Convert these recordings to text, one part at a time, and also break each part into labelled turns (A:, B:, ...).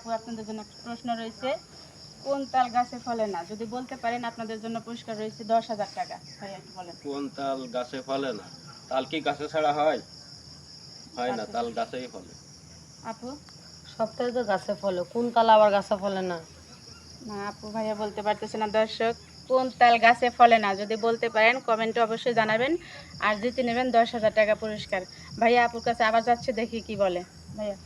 A: আপু আপনাদের জন্য একটা প্রশ্ন রয়েছে, কোন তাল গাছে ফলে না? যদি বলতে পারেন আপনাদের জন্য পুরস্কার রয়েছে 10,000 টাকা। ভাইয়া একটু বলেন।
B: কোন তাল গাছে ফলে না? তাল কি গাছে ছাড়া হয়? হয় না,
A: গাছে।
B: তাল গাছেই ফলে।
A: আপু?
C: সবটাই তো গাছে ফলে, কোন তাল আবার গাছে ফলে না?
A: না আপু ভাইয়া বলতে পারতেছে না। দর্শক, কোন তাল গাছে ফলে না যদি বলতে পারেন কমেন্টে অবশ্যই জানাবেন, আর জিতে নেবেন 10,000 টাকা পুরস্কার। ভাইয়া আপুর কাছে আবার যাচ্ছে, দেখি কি বলে। ভাইয়া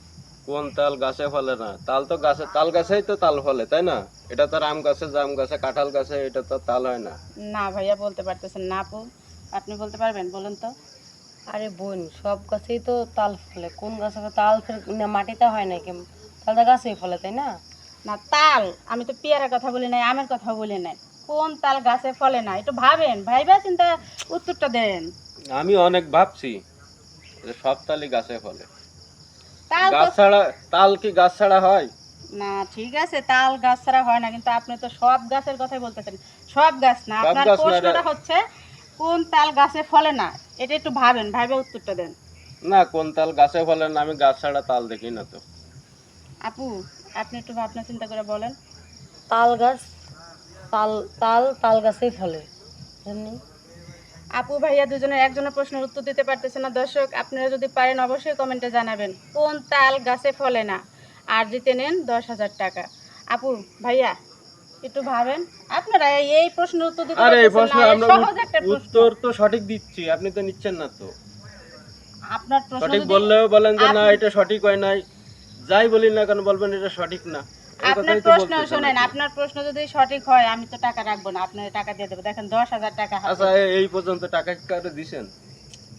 B: কোন তাল গাছে ফলে না? তাল তো গাছে, তাল গাছেই তো তাল ফলে, তাই না? এটা তো আম গাছে, জাম গাছে, কাঁঠাল গাছে, এটা তো তাল হয় না।
A: না ভাইয়া বলতে পারতেছেন না। আপু আপনি বলতে পারবেন, বলুন তো।
C: আরে বোন, সব গাছেই তো তাল ফলে, কোন গাছে তাল না মাটিতে হয় নাকি? তালটা গাছেই ফলে, তাই না?
A: না তাল, আমি তো পেয়ারার কথা বলি নাই, আমের কথা বলি নাই। কোন তাল গাছে ফলে না একটু ভাবেন, ভাইবা চিন্তা উত্তরটা দেন।
B: আমি অনেক ভাবছি যে সব তালই গাছে ফলে।
A: তাল তো
B: গাছ ছাড়া, তাল কি গাছ ছাড়া হয়?
A: না, ঠিক আছে তাল গাছ ছাড়া হয় না, কিন্তু আপনি তো সব গাছের কথাই বলতেছেন। সব গাছ না,
B: সব
A: আপনার
B: গাছ না
A: প্রশ্নটা হচ্ছে কোন তাল গাছে ফলে না। এটা একটু ভাবেন, ভাইবা উত্তরটা দেন।
B: না, কোন তাল গাছে ফলে না? আমি গাছ ছাড়া তাল দেখি না তো।
A: আপু আপনি একটু ভাবনা চিন্তা করে বলেন।
C: তাল গাছ, তাল তাল তাল গাছেই ফলে, জানি।
A: আপু ভাইয়া দুজনের একজনের প্রশ্নের উত্তর দিতে পারতেছে না। দর্শক, আপনারা যদি পারেন অবশ্যই কমেন্টে জানাবেন কোন তাল গাছে ফলে না, আর জিতে নেন 10,000 টাকা। আপু ভাইয়া একটু ভাবেন, আপনারা এই প্রশ্নের উত্তর দিতে
B: আরে এই
A: পারতেছেন
B: প্রশ্ন
A: না, এই
B: আমরা
A: সহজ একটা প্রশ্ন।
B: উত্তর তো সঠিক দিচ্ছি, আপনি তো নিচ্ছেন না তো।
A: আপনার প্রশ্ন
B: সঠিক
A: যদি
B: বললেও বলেন যে না
A: আপনি-
B: এটা সঠিক হয় নাই, যাই বলি না কেন বলবেন এটা সঠিক না। এই
A: আপনার
B: কথাই তো
A: প্রশ্ন
B: বলতেছেন
A: শোনেন,
B: আপনি।
A: আপনার প্রশ্ন যদি সঠিক হয় আমি তো টাকা রাখবো না, আপনার টাকা দিয়ে দেবো। দেখেন 10,000 টাকা হাতে।
B: আচ্ছা, এই পর্যন্ত টাকা কি কাউকে দিছেন?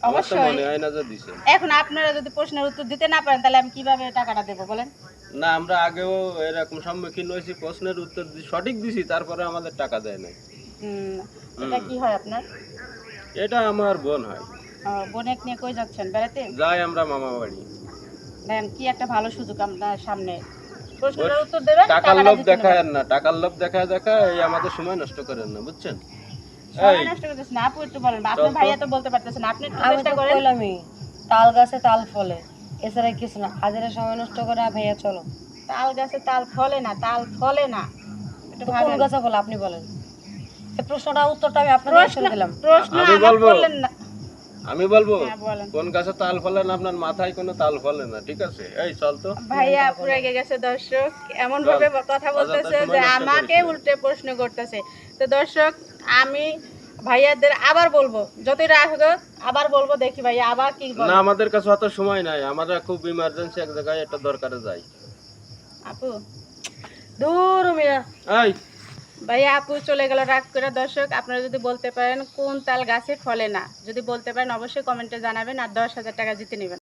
B: আমার তো
A: অবশ্যই।
B: মনে হয় না যে দিছেন।
A: এখন আপনারা যদি প্রশ্নের উত্তর দিতে না পারেন তাহলে আমি কিভাবে টাকাটা দেবো বলেন।
B: না, আমরা আগেও এরকম সম্মুখীন হয়েছি, প্রশ্নের উত্তর সঠিক দিছি, তারপরে আমাদের টাকা দেয় নাই।
A: এটা
B: হুম।
A: কি হয় আপনার?
B: এটা আমার বোন হয়।
A: বোনেক নিয়ে কই যাচ্ছেন, বেড়াতে?
B: যাই আমরা মামা বাড়ি।
A: দেখেন কি একটা ভালো সুযোগ আপনার সামনে,
B: ওর
A: প্রশ্নটার উত্তর দেবেন,
B: টাকার
A: টাকাটা
B: লোভ
A: জিতে
B: দেখায়
A: নেবেন।
B: না, টাকার লোভ দেখায় এই আমাদের সময় নষ্ট করেন না, বুঝছেন? এই
A: সময় নষ্ট করতেছেন না আপু, একটু বলেন।
B: চল
A: আপনার
B: তো।
A: ভাইয়া তো বলতে পারতেছেন, আপনি একটু
C: আমি
A: চেষ্টা
C: তো
A: করেন।
C: কইলামই, তাল গাছে তাল ফলে, এছাড়া কিছু না। হাজারে সময় নষ্ট করে ভাইয়া চলো।
A: তাল গাছে তাল ফলে না, তাল ফলে না, একটু
C: তো কোন
A: ভাবেন।
C: গাছে ফলে আপনি বলেন। এই প্রশ্নটা উত্তরটা আমি আপনাকে
A: প্রশ্ন
C: ছেড়ে দিলাম।
A: প্রশ্ন
B: আমি
A: আমার
B: বলবো,
A: করলেন না।
B: আমি বলবো
A: হ্যাঁ বলেন।
B: কোন গাছে তাল ফলে না? আপনার মাথায় কোনো তাল ফলে না, ঠিক আছে? এই চল তো।
A: ভাইয়া পুরো রেগে গেছে। দর্শক এমন
B: চল,
A: ভাবে কথা
B: অযথা
A: বলতেছে
B: সময়
A: যে
B: নষ্ট
A: আমাকে
B: করিস না।
A: উল্টে প্রশ্ন করতেছে। তো দর্শক, আমি ভাইয়াদের আবার বলবো, যতই রাগ হোক আবার বলবো, দেখি ভাইয়া আবার কি
B: না,
A: বলে।
B: আমাদের কাছে অত সময় নাই, আমরা খুব ইমার্জেন্সি এক জায়গায় একটা দরকারে যাই।
A: আপু
C: দূর মিয়া।
B: এই
A: ভাইয়া আপু চলে গেল রাগ করে। দর্শক, আপনারা যদি বলতে পারেন কোন তাল গাছে ফলে না, যদি বলতে পারেন অবশ্যই কমেন্টে জানাবেন, আর 10,000 টাকা জিতে নেবেন।